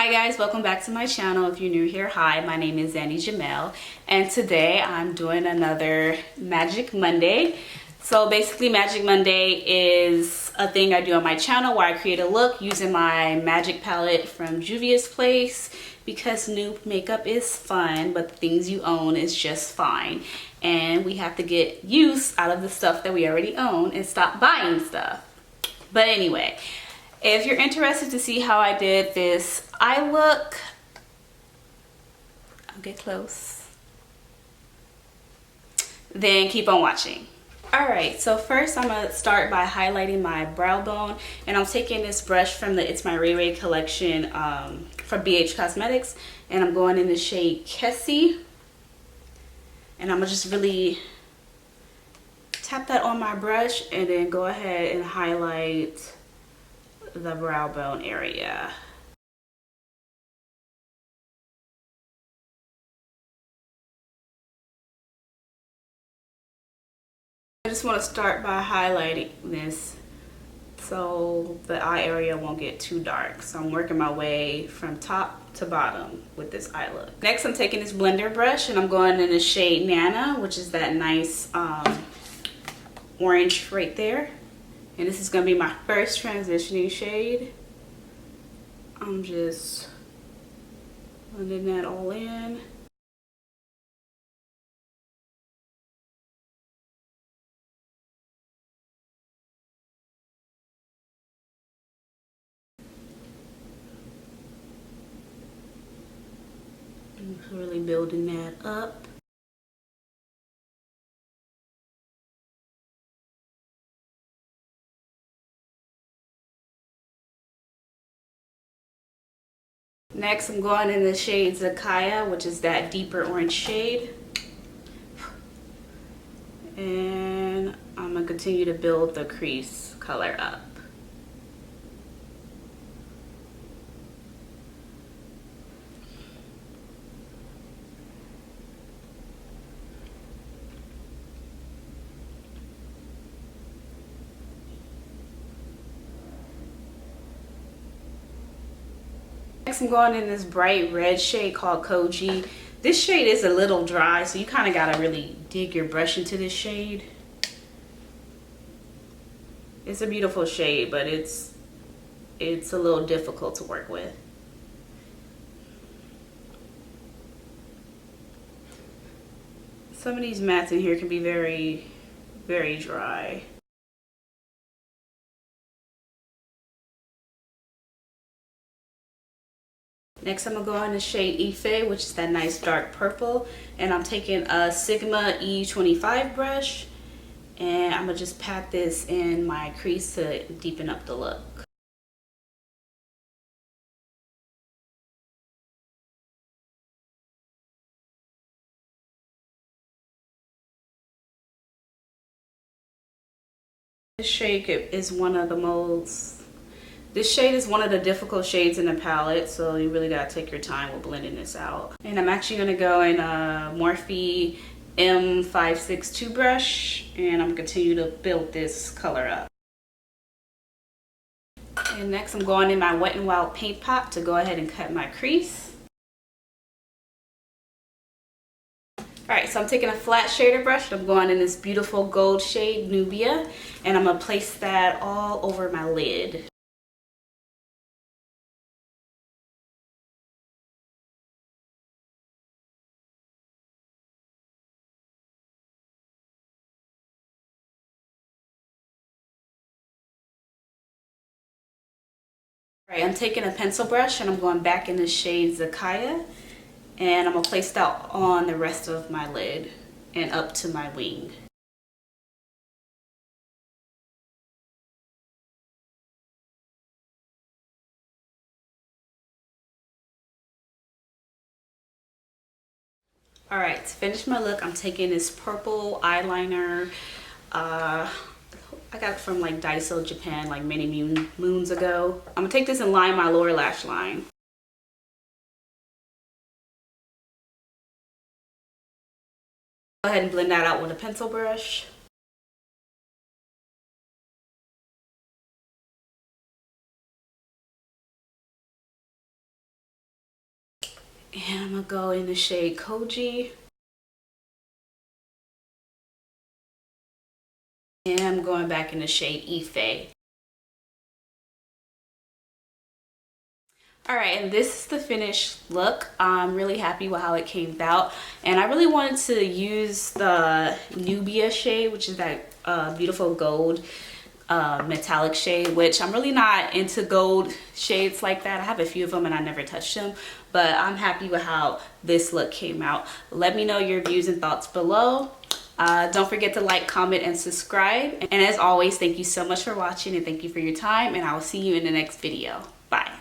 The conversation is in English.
Hi guys, welcome back to my channel. If you're new here, hi, my name is Xandii Jamell, and today I'm doing another Magic Monday. So basically Magic Monday is a thing I do on my channel where I create a look using my magic palette from Juvia's place, because new makeup is fun, but the things you own is just fine. And we have to get use out of the stuff that we already own and stop buying stuff. But anyway, if you're interested to see how I did this eye look, I'll get close, then keep on watching. Alright, so first I'm going to start by highlighting my brow bone, and I'm taking this brush from the It's My Ray Ray collection from BH Cosmetics, and I'm going in the shade Kessie, and I'm going to just really tap that on my brush and then go ahead and highlight the brow bone area. I just want to start by highlighting this so the eye area won't get too dark. So I'm working my way from top to bottom with this eye look. Next, I'm taking this blender brush and I'm going in the shade Nana, which is that nice orange right there. And this is going to be my first transitioning shade. I'm just blending that all in. I'm really building that up. Next, I'm going in the shade Zakaya, which is that deeper orange shade. And I'm going to continue to build the crease color up. Next, I'm going in this bright red shade called Koji. This shade is a little dry, so you kind of got to really dig your brush into this shade. It's a beautiful shade, but it's a little difficult to work with. Some of these mattes in here can be very, very dry. Next, I'm going to go in the shade Ife, which is that nice dark purple. And I'm taking a Sigma E25 brush. And I'm going to just pat this in my crease to deepen up the look. This shade is one of the most... This shade is one of the difficult shades in the palette, so you really gotta take your time with blending this out. And I'm actually gonna go in Morphe M562 brush, and I'm gonna continue to build this color up. And next I'm going in my Wet n Wild paint pot to go ahead and cut my crease. Alright, so I'm taking a flat shader brush and I'm going in this beautiful gold shade Juvia, and I'm gonna place that all over my lid. Alright, I'm taking a pencil brush and I'm going back in the shade Zakaya, and I'm going to place that on the rest of my lid and up to my wing. Alright, to finish my look, I'm taking this purple eyeliner. I got it from like Daiso Japan like many moons ago. I'm going to take this and line my lower lash line. Go ahead and blend that out with a pencil brush. And I'm gonna go in the shade Koji. And I'm going back in the shade Ife. All right, and this is the finished look. I'm really happy with how it came out, and I really wanted to use the Nubia shade, which is that beautiful gold metallic shade, which I'm really not into gold shades like that. I have a few of them and I never touched them, but I'm happy with how this look came out. Let me know your views and thoughts below. Don't forget to like, comment, and subscribe. And as always, thank you so much for watching, and thank you for your time, and I will see you in the next video. Bye.